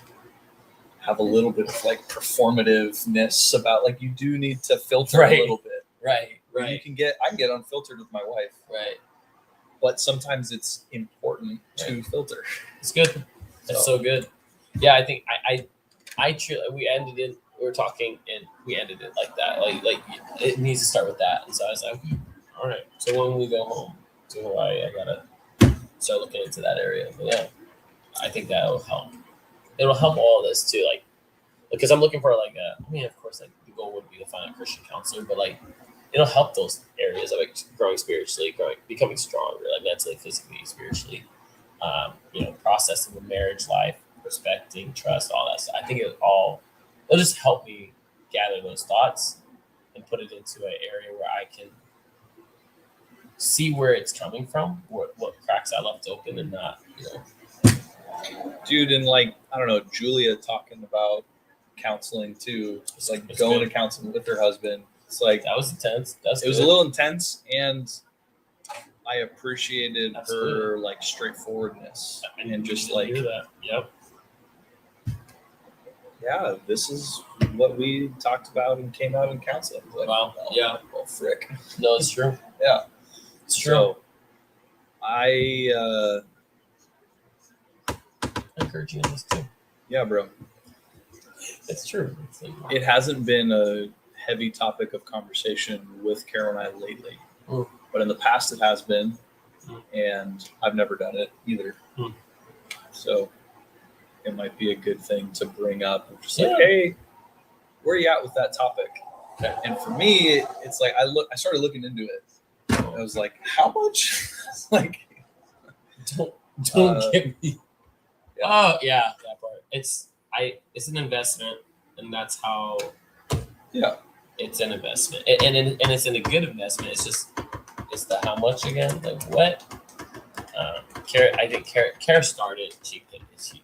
[SPEAKER 1] have a little bit of like performativeness about, like, you do need to filter a little bit.
[SPEAKER 2] Right.
[SPEAKER 1] I can get unfiltered with my wife.
[SPEAKER 2] Right.
[SPEAKER 1] But sometimes it's important to filter.
[SPEAKER 2] It's good. It's so good. Yeah, I think I truly, we were talking and we ended it like that. Like it needs to start with that. And so I was like, all right. So when we go home to Hawaii, I gotta start looking into that area. But yeah, I think that'll help. It'll help all of this too. Like, because I'm looking for of course, like the goal would be to find a Christian counselor, but like it'll help those areas of like growing spiritually, becoming stronger, like mentally, physically, spiritually. Processing the marriage life, respecting, trust, all that stuff. I think it'll just help me gather those thoughts and put it into an area where I can see where it's coming from, what cracks I left open, and not,
[SPEAKER 1] Dude, and like, I don't know, Julia talking about counseling too. It's like going to counseling with her husband. It's like
[SPEAKER 2] That was intense. That's
[SPEAKER 1] it was a little intense, and I appreciated her
[SPEAKER 2] Absolutely.
[SPEAKER 1] like straightforwardness
[SPEAKER 2] and
[SPEAKER 1] and just like,
[SPEAKER 2] hear that. Yep.
[SPEAKER 1] yeah, this is what we talked about and came out in counseling. Like,
[SPEAKER 2] Wow.
[SPEAKER 1] oh,
[SPEAKER 2] Yeah.
[SPEAKER 1] well, frick.
[SPEAKER 2] No, it's true.
[SPEAKER 1] Yeah.
[SPEAKER 2] It's true.
[SPEAKER 1] So I
[SPEAKER 2] encourage you in this too.
[SPEAKER 1] yeah, bro.
[SPEAKER 2] It's true. It's like,
[SPEAKER 1] It hasn't been a heavy topic of conversation with Carol and I lately,
[SPEAKER 2] Mm.
[SPEAKER 1] but in the past it has been,
[SPEAKER 2] Mm.
[SPEAKER 1] and I've never done it either.
[SPEAKER 2] Mm.
[SPEAKER 1] So it might be a good thing to bring up. Just like,
[SPEAKER 2] Yeah.
[SPEAKER 1] hey, where are you at with that topic? And for me, it's like I started looking into it. I was like, how much? Like,
[SPEAKER 2] don't get me. Oh yeah, that part. It's an investment, and that's how.
[SPEAKER 1] yeah,
[SPEAKER 2] It's an investment, and it's in a good investment. It's the how much again? Like what? I think Kara started. She pays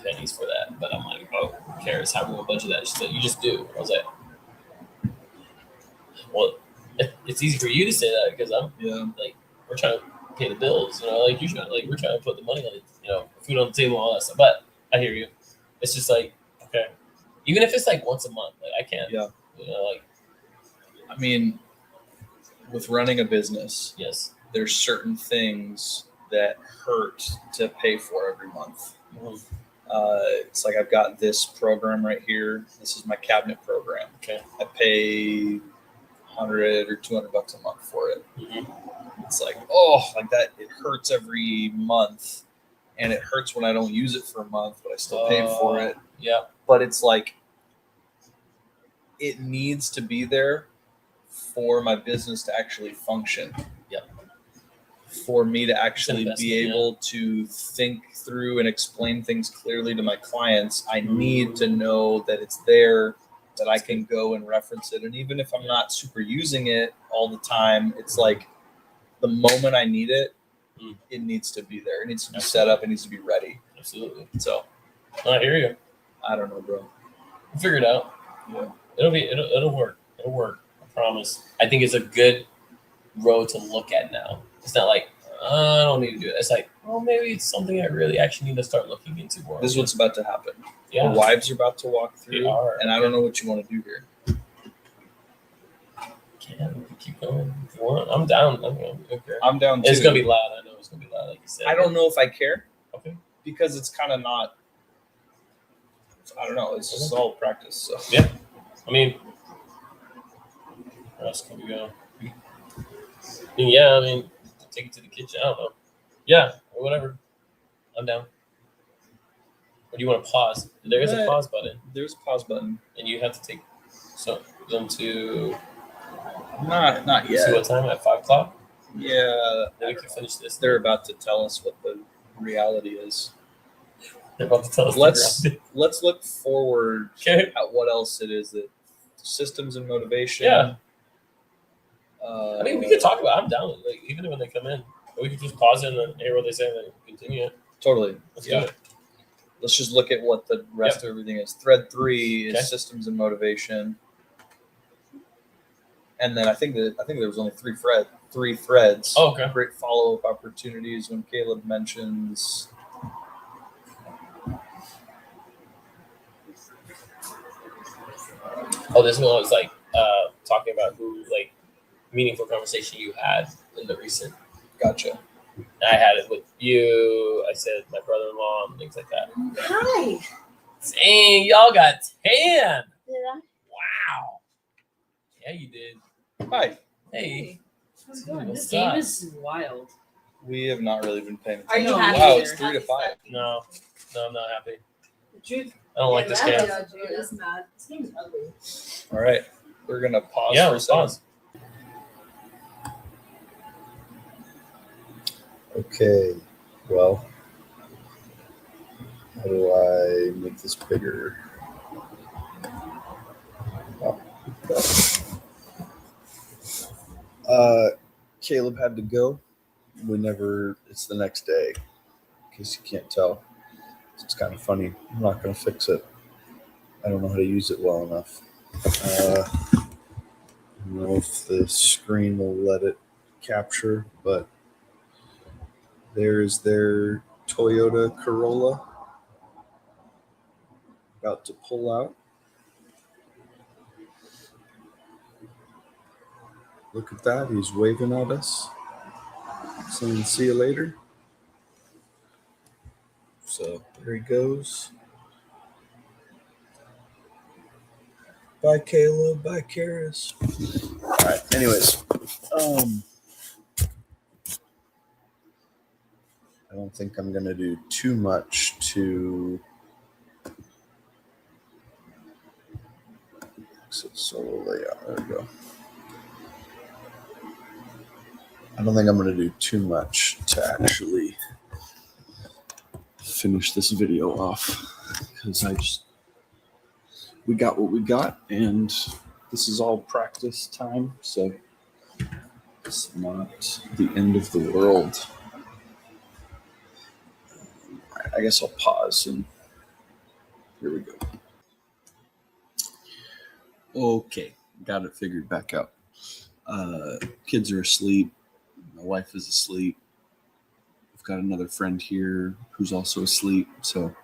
[SPEAKER 2] pennies for that, but I'm like, oh, Kara's having a bunch of that. She said, you just do. I was like, well, it's easy for you to say that because we're trying to pay the bills, like you should, like we're trying to put the money on it, food on the table, all that stuff. But I hear you. It's just like, okay, even if it's like once a month, like I can't.
[SPEAKER 1] Yeah.
[SPEAKER 2] Like.
[SPEAKER 1] I mean, with running a business,
[SPEAKER 2] Yes.
[SPEAKER 1] there's certain things that hurt to pay for every month.
[SPEAKER 2] Mm-hmm.
[SPEAKER 1] It's like I've got this program right here. This is my cabinet program.
[SPEAKER 2] Okay.
[SPEAKER 1] I pay $100 or $200 a month for it.
[SPEAKER 2] Mm-hmm.
[SPEAKER 1] It's like, oh, like that. It hurts every month, and it hurts when I don't use it for a month, but I still paid for it.
[SPEAKER 2] Yeah.
[SPEAKER 1] But it's like it needs to be there for my business to actually function.
[SPEAKER 2] Yep.
[SPEAKER 1] For me to actually be
[SPEAKER 2] Yeah.
[SPEAKER 1] able to think through and explain things clearly to my clients, I need to know that it's there, that I can go and reference it. And even if I'm not super using it all the time, it's like the moment I need it, it needs to be there. It needs to be set up. It needs to be ready.
[SPEAKER 2] Absolutely.
[SPEAKER 1] So
[SPEAKER 2] I hear you.
[SPEAKER 1] I don't know, bro.
[SPEAKER 2] We'll figure it out.
[SPEAKER 1] Yeah.
[SPEAKER 2] It'll work. It'll work. I promise. I think it's a good road to look at now. It's not like I don't need to do it. It's like, well, maybe it's something I really actually need to start looking into more.
[SPEAKER 1] This is what's about to happen.
[SPEAKER 2] Yeah.
[SPEAKER 1] The wives are about to walk
[SPEAKER 2] They
[SPEAKER 1] through,
[SPEAKER 2] are.
[SPEAKER 1] and I don't know what you want to do here.
[SPEAKER 2] Can we keep going if you want? I'm down. Okay.
[SPEAKER 1] I'm down too.
[SPEAKER 2] It's gonna be loud. I know it's gonna be loud, like you said.
[SPEAKER 1] I don't know if I care.
[SPEAKER 2] Okay.
[SPEAKER 1] Because it's kind of not. I don't know. It's just all practice. So.
[SPEAKER 2] Yeah. I mean, where else can we go? Take it to the kitchen. I don't know. Yeah, or whatever. I'm down. Or do you want to pause? There is a pause button,
[SPEAKER 1] There's a pause button.
[SPEAKER 2] and you have to take them to
[SPEAKER 1] Not
[SPEAKER 2] see
[SPEAKER 1] yet.
[SPEAKER 2] what time at 5:00.
[SPEAKER 1] Yeah.
[SPEAKER 2] Then we can finish this.
[SPEAKER 1] They're about to tell us what the reality is.
[SPEAKER 2] They're about to tell us.
[SPEAKER 1] Let's look forward
[SPEAKER 2] Okay.
[SPEAKER 1] at what else it is that systems and motivation.
[SPEAKER 2] Yeah.
[SPEAKER 1] I
[SPEAKER 2] I mean, we could talk about. I'm down. Like even when they come in, we could just pause it and hear what they say, and then continue it.
[SPEAKER 1] Totally.
[SPEAKER 2] Let's
[SPEAKER 1] Yeah.
[SPEAKER 2] do it.
[SPEAKER 1] Let's just look at what the rest of everything is. Thread 3 is
[SPEAKER 2] Okay.
[SPEAKER 1] systems and motivation, and then I think there was only three threads.
[SPEAKER 2] Oh, okay.
[SPEAKER 1] Great follow-up opportunities when Caleb mentions.
[SPEAKER 2] Oh, this one was like talking about who like meaningful conversation you had in the recent.
[SPEAKER 1] Gotcha.
[SPEAKER 2] I had it with you. I said my brother-in-law and things like that.
[SPEAKER 4] Hi.
[SPEAKER 2] Dang, y'all got 10.
[SPEAKER 4] Did I?
[SPEAKER 2] Wow. Yeah, you did.
[SPEAKER 1] Hi.
[SPEAKER 2] Hey.
[SPEAKER 4] How's it going?
[SPEAKER 2] What's
[SPEAKER 4] This game
[SPEAKER 2] up?
[SPEAKER 4] is wild.
[SPEAKER 1] We have not really been paying
[SPEAKER 4] Are
[SPEAKER 1] attention.
[SPEAKER 4] you happy?
[SPEAKER 1] Wow,
[SPEAKER 4] with
[SPEAKER 1] it's
[SPEAKER 4] it?
[SPEAKER 1] 3 to 5.
[SPEAKER 2] No, I'm not happy.
[SPEAKER 4] The truth.
[SPEAKER 2] I don't like this game.
[SPEAKER 4] It is mad. This game is ugly.
[SPEAKER 1] All right, we're gonna pause
[SPEAKER 2] Yeah,
[SPEAKER 1] for a
[SPEAKER 2] let's
[SPEAKER 1] second.
[SPEAKER 2] pause.
[SPEAKER 1] Okay, well, how do I make this bigger? Caleb had to go. It's the next day, in case you can't tell. It's kind of funny. I'm not going to fix it. I don't know how to use it well enough.
[SPEAKER 5] I don't know if the screen will let it capture, but there's their Toyota Corolla about to pull out. Look at that. He's waving at us, saying, "See you later." So there he goes. Bye, Caleb. Bye, Karis. All right. Anyways, I don't think I'm going to do too much to exit solo layout. There we go. I don't think I'm going to do too much to actually finish this video off because we got what we got, and this is all practice time, so it's not the end of the world. I guess I'll pause and here we go. Okay, got it figured back out. Kids are asleep. My wife is asleep. I've got another friend here who's also asleep, so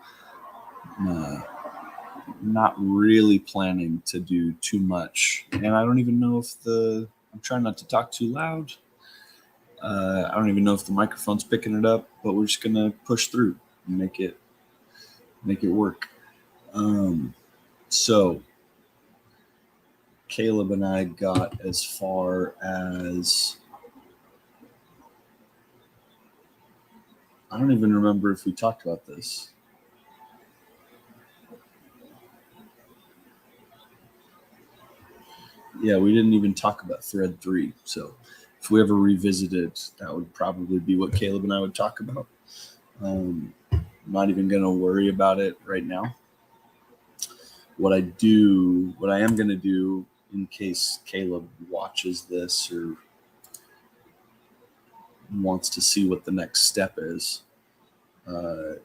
[SPEAKER 5] not really planning to do too much. And I don't even know if I'm trying not to talk too loud. I don't even know if the microphone's picking it up, but we're just gonna push through and make it work. So Caleb and I got as far as, I don't even remember if we talked about this. Yeah, we didn't even talk about thread 3. So if we ever revisited, that would probably be what Caleb and I would talk about. I'm not even going to worry about it right now. What I am going to do in case Caleb watches this or wants to see what the next step is, I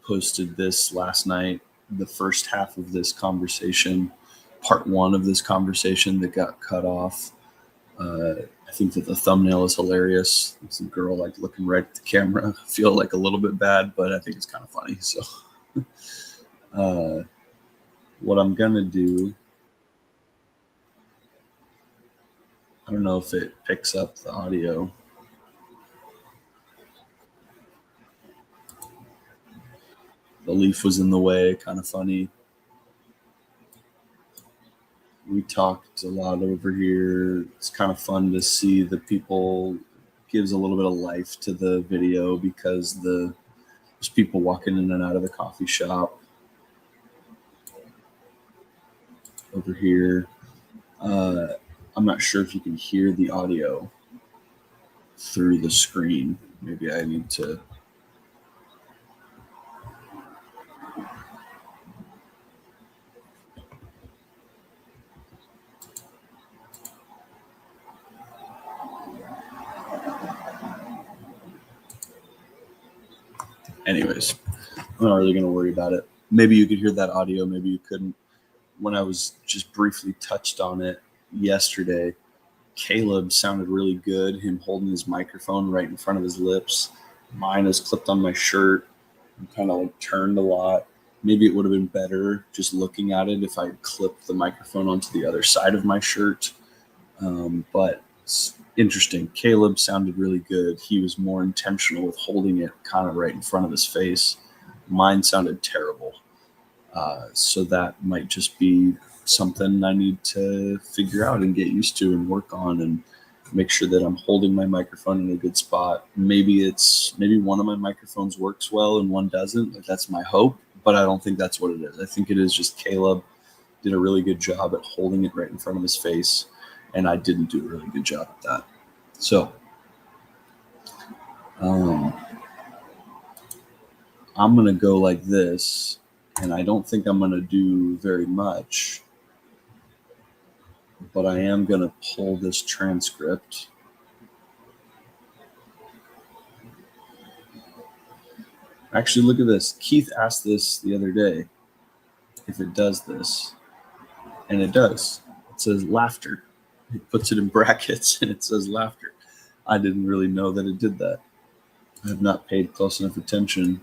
[SPEAKER 5] posted this last night, the first half of this conversation, part 1 of this conversation that got cut off. I think that the thumbnail is hilarious. It's a girl like looking right at the camera. I feel like a little bit bad, but I think it's kind of funny. So what I'm going to do, I don't know if it picks up the audio. The leaf was in the way, kind of funny. We talked a lot over here. It's kind of fun to see the people, gives a little bit of life to the video because there's people walking in and out of the coffee shop over here. I'm not sure if you can hear the audio through the screen. Maybe I need to. Anyways, I'm not really going to worry about it. Maybe you could hear that audio, maybe you couldn't. When I was just briefly touched on it yesterday, Caleb sounded really good, him holding his microphone right in front of his lips. Mine is clipped on my shirt and kind of like turned a lot. Maybe it would have been better just looking at it if I had clipped the microphone onto the other side of my shirt. But it's interesting. Caleb sounded really good. He was more intentional with holding it kind of right in front of his face. Mine sounded terrible. So that might just be something I need to figure out and get used to and work on and make sure that I'm holding my microphone in a good spot. Maybe one of my microphones works well and one doesn't. Like, that's my hope, but I don't think that's what it is. I think it is just Caleb did a really good job at holding it right in front of his face, and I didn't do a really good job at that. So I'm going to go like this, and I don't think I'm going to do very much, but I am going to pull this transcript. Actually, look at this. Keith asked this the other day, if it does this. And it does. It says laughter. It puts it in brackets and it says laughter. I didn't really know that it did that. I have not paid close enough attention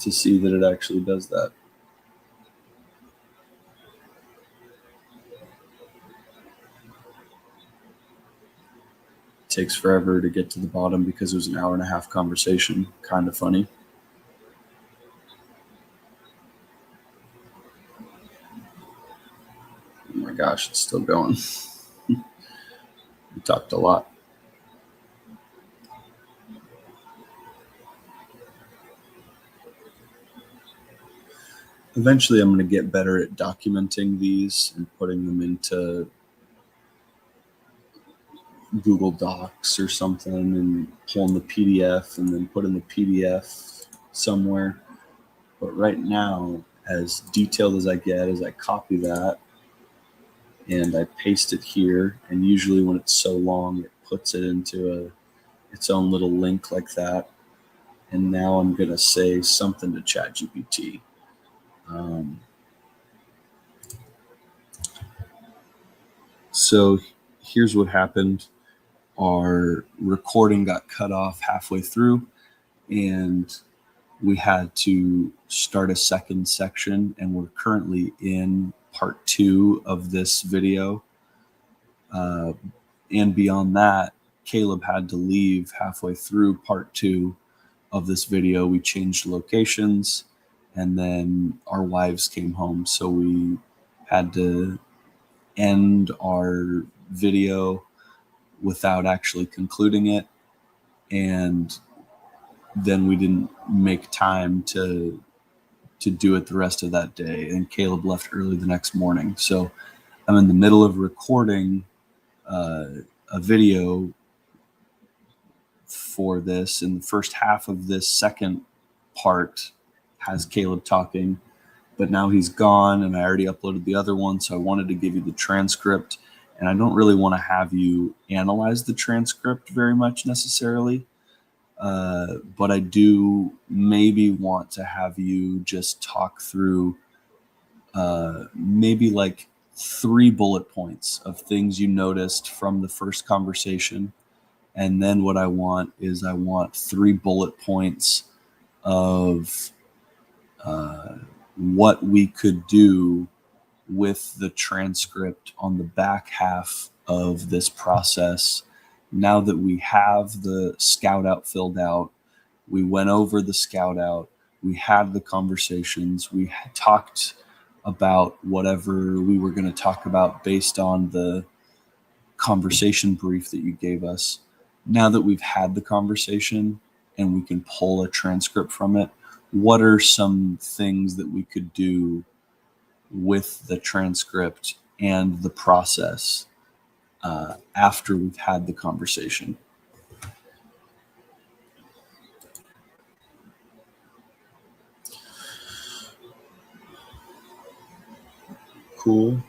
[SPEAKER 5] to see that it actually does that. It takes forever to get to the bottom because it was an hour and a half conversation. Kind of funny. Oh my gosh, it's still going. We talked a lot. Eventually, I'm going to get better at documenting these and putting them into Google Docs or something and pulling the PDF and then putting the PDF somewhere. But right now, as detailed as I get, is I copy that and I paste it here. And usually when it's so long, it puts it into its own little link like that. And now I'm going to say something to ChatGPT. So here's what happened. Our recording got cut off halfway through and we had to start a second section, and we're currently in part 2 of this video. And beyond that, Caleb had to leave halfway through part 2 of this video. We changed locations and then our wives came home. So we had to end our video without actually concluding it. And then we didn't make time to do it the rest of that day. And Caleb left early the next morning. So I'm in the middle of recording a video for this. And the first half of this second part has Caleb talking, but now he's gone and I already uploaded the other one. So I wanted to give you the transcript, and I don't really want to have you analyze the transcript very much necessarily. But I do maybe want to have you just talk through maybe like 3 bullet points of things you noticed from the first conversation. And then what I want is 3 bullet points of what we could do with the transcript on the back half of this process. Now that we have the scout out filled out, we went over the scout out, we had the conversations, we talked about whatever we were going to talk about based on the conversation brief that you gave us. Now that we've had the conversation and we can pull a transcript from it, what are some things that we could do with the transcript and the process after we've had the conversation? Cool.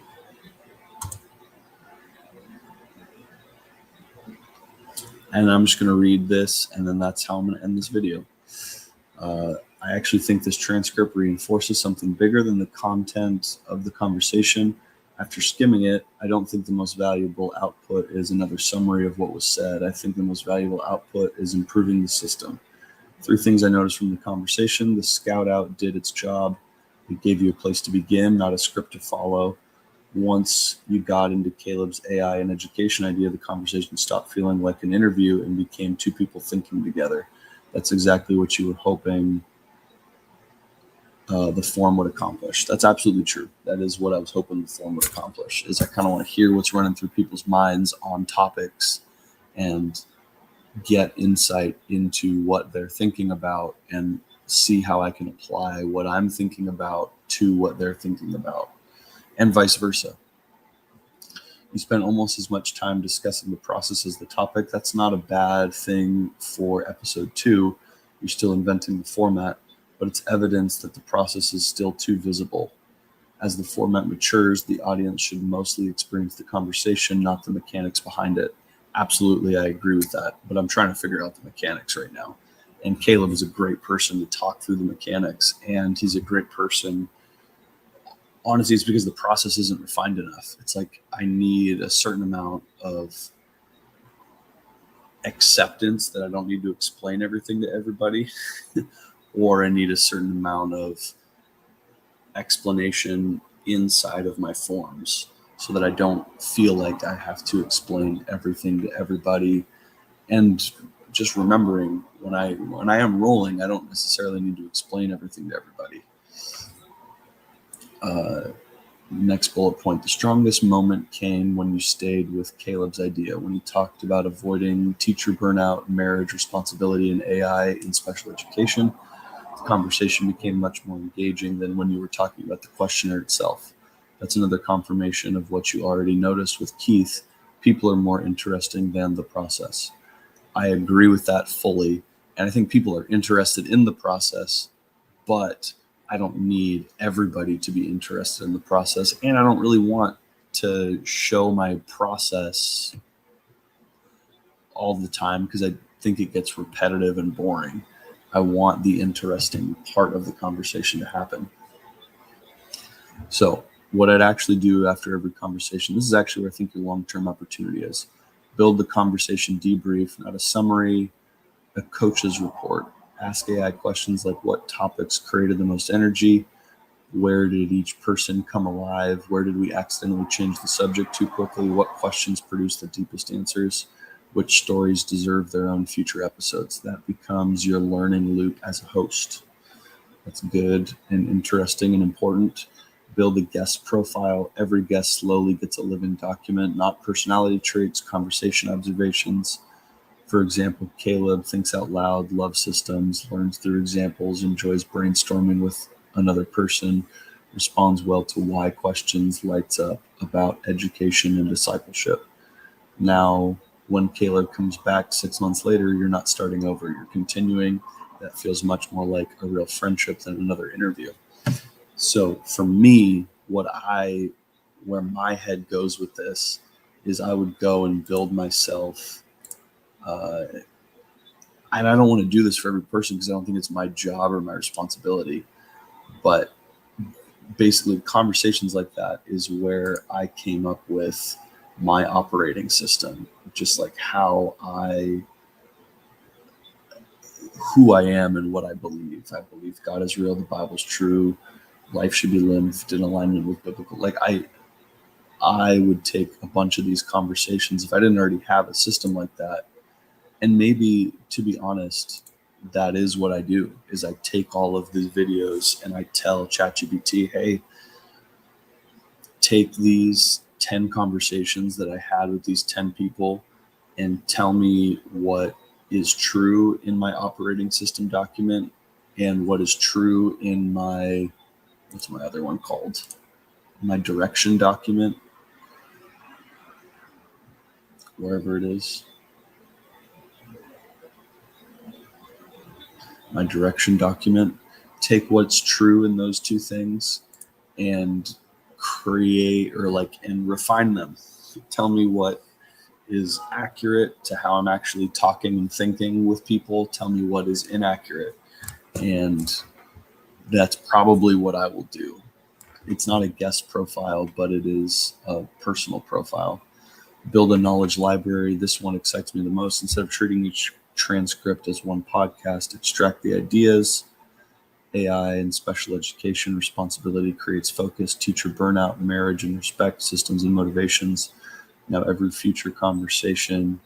[SPEAKER 5] And I'm just going to read this, and then that's how I'm going to end this video. I actually think this transcript reinforces something bigger than the content of the conversation. After skimming it, I don't think the most valuable output is another summary of what was said. I think the most valuable output is improving the system. 3 things I noticed from the conversation. The scout out did its job. It gave you a place to begin, not a script to follow. Once you got into Caleb's AI and education idea, the conversation stopped feeling like an interview and became 2 people thinking together. That's exactly what you were hoping the form would accomplish. That's absolutely true. That is what I was hoping the form would accomplish, is I kind of want to hear what's running through people's minds on topics and get insight into what they're thinking about and see how I can apply what I'm thinking about to what they're thinking about, and vice versa. You spent almost as much time discussing the process as the topic. That's not a bad thing for episode 2. You're still inventing the format, but it's evidence that the process is still too visible. As the format matures, the audience should mostly experience the conversation, not the mechanics behind it. Absolutely, I agree with that, but I'm trying to figure out the mechanics right now. And Caleb is a great person to talk through the mechanics, and he's a great person honestly, it's because the process isn't refined enough. It's like I need a certain amount of acceptance that I don't need to explain everything to everybody, or I need a certain amount of explanation inside of my forms so that I don't feel like I have to explain everything to everybody. And just remembering when I am rolling, I don't necessarily need to explain everything to everybody. Next bullet point: the strongest moment came when you stayed with Caleb's idea, when he talked about avoiding teacher burnout, marriage responsibility, and AI in special education. The conversation became much more engaging than when you were talking about the questionnaire itself. That's another confirmation of what you already noticed with Keith. People are more interesting than the process. I agree with that fully. And I think people are interested in the process, but I don't need everybody to be interested in the process. And I don't really want to show my process all the time because I think it gets repetitive and boring. I want the interesting part of the conversation to happen. So what I'd actually do after every conversation, this is actually where I think your long-term opportunity is. Build the conversation debrief, not a summary, a coach's report. Ask AI questions like what topics created the most energy, where did each person come alive, where did we accidentally change the subject too quickly, what questions produced the deepest answers, which stories deserve their own future episodes. That becomes your learning loop as a host. That's good and interesting and important. Build a guest profile. Every guest slowly gets a living document, not personality traits, conversation observations. For example, Caleb thinks out loud, loves systems, learns through examples, enjoys brainstorming with another person, responds well to why questions, lights up about education and discipleship. Now, when Caleb comes back 6 months later, you're not starting over, you're continuing. That feels much more like a real friendship than another interview. So for me, where my head goes with this is I would go and build myself. And I don't want to do this for every person because I don't think it's my job or my responsibility. But basically, conversations like that is where I came up with my operating system, just like who I am and what I believe. I believe God is real, the Bible's true, life should be lived in alignment with biblical. Like I would take a bunch of these conversations if I didn't already have a system like that. And maybe, to be honest, that is what I do, is I take all of these videos and I tell ChatGPT, hey, take these 10 conversations that I had with these 10 people and tell me what is true in my operating system document and what is true in my, what's my other one called? My direction document, wherever it is. My direction document. Take what's true in those two things and create and refine them. Tell me what is accurate to how I'm actually talking and thinking with people. Tell me what is inaccurate. And that's probably what I will do. It's not a guest profile, but it is a personal profile. Build a knowledge library. This one excites me the most. Instead of treating each transcript as one podcast, extract the ideas. AI and special education responsibility creates focus, teacher burnout, marriage and respect, systems and motivations. Now every future conversation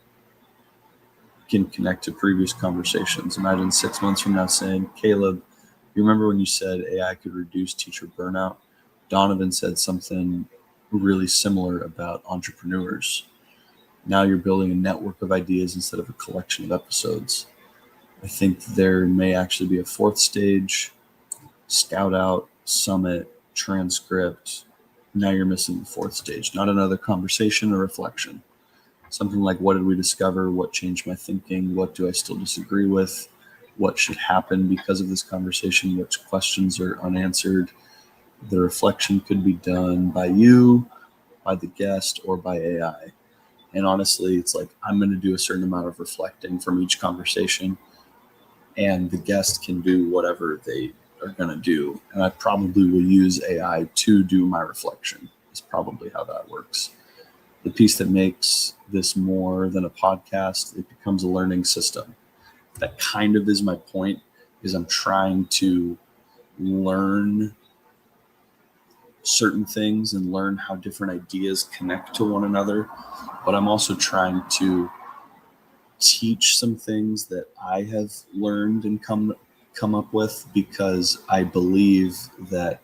[SPEAKER 5] can connect to previous conversations. Imagine 6 months from now saying, Caleb, you remember when you said AI could reduce teacher burnout? Donovan said something really similar about entrepreneurs. Now you're building a network of ideas instead of a collection of episodes. I think there may actually be a fourth stage: scout out, summit, transcript. Now you're missing the fourth stage, not another conversation or reflection. Something like, what did we discover? What changed my thinking? What do I still disagree with? What should happen because of this conversation? Which questions are unanswered? The reflection could be done by you, by the guest, or by AI. And honestly, it's like, I'm going to do a certain amount of reflecting from each conversation, and the guest can do whatever they are going to do. And I probably will use AI to do my reflection, is probably how that works. The piece that makes this more than a podcast, it becomes a learning system. That kind of is my point, is I'm trying to learn certain things and learn how different ideas connect to one another. But I'm also trying to teach some things that I have learned and come up with, because I believe that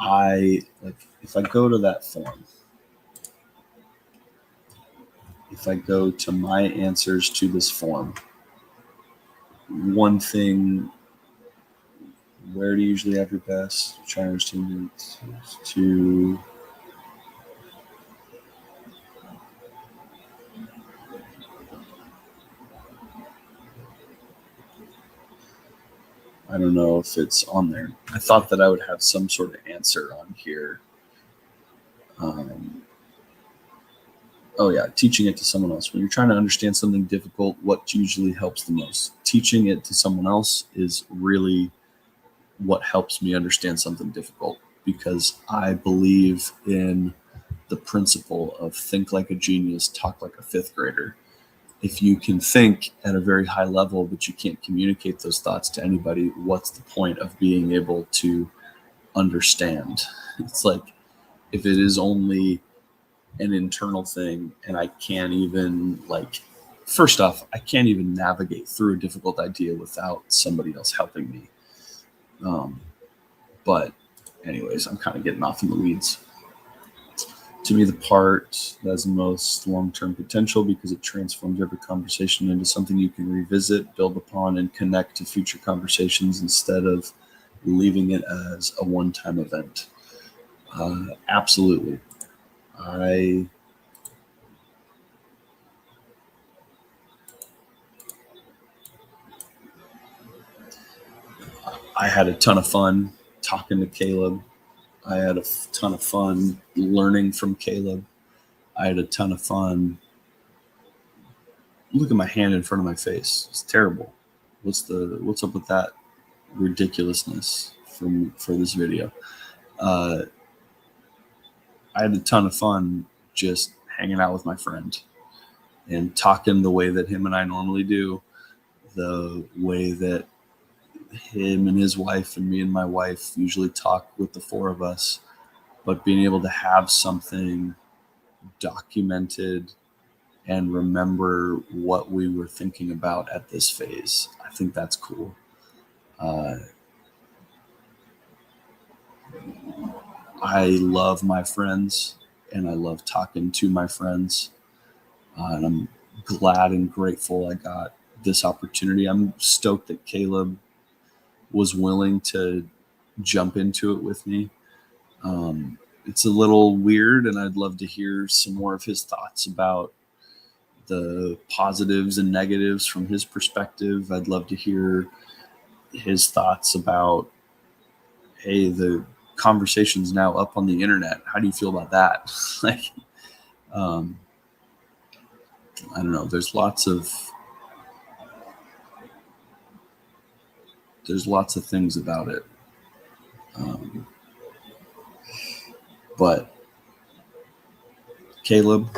[SPEAKER 5] if I go to that form, if I go to my answers to this form, one thing, where do you usually have your best? Try to understand it to I don't know if it's on there. I thought that I would have some sort of answer on here. Oh yeah, teaching it to someone else. When you're trying to understand something difficult, what usually helps the most? Teaching it to someone else is really what helps me understand something difficult, because I believe in the principle of think like a genius, talk like a fifth grader. If you can think at a very high level, but you can't communicate those thoughts to anybody, what's the point of being able to understand? It's like, if it is only an internal thing and I can't even, like, first off, I can't even navigate through a difficult idea without somebody else helping me. But anyways, I'm kind of getting off in the weeds. To me, the part that has the most long-term potential, because it transforms every conversation into something you can revisit, build upon, and connect to future conversations instead of leaving it as a one-time event. Absolutely. I had a ton of fun talking to Caleb. I had a ton of fun learning from Caleb. I had a ton of fun. Look at my hand in front of my face. It's terrible. What's up with that ridiculousness for this video? I had a ton of fun just hanging out with my friend and talking the way that him and I normally do, the way that him and his wife and me and my wife usually talk with the four of us, but being able to have something documented and remember what we were thinking about at this phase. I think that's cool. I love my friends and I love talking to my friends. And I'm glad and grateful I got this opportunity. I'm stoked that Caleb was willing to jump into it with me. It's a little weird, and I'd love to hear some more of his thoughts about the positives and negatives from his perspective. I'd love to hear his thoughts about, hey, the conversation's now up on the internet. How do you feel about that? Like, I don't know. There's lots of things about it. But Caleb,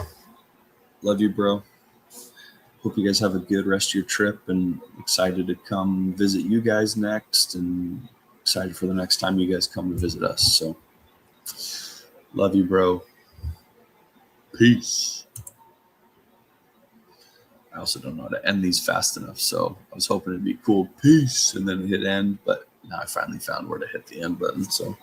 [SPEAKER 5] love you, bro. Hope you guys have a good rest of your trip, and excited to come visit you guys next, and excited for the next time you guys come to visit us. So love you, bro. Peace. I also don't know how to end these fast enough, so I was hoping it'd be cool, peace, and then hit end, but now I finally found where to hit the end button. So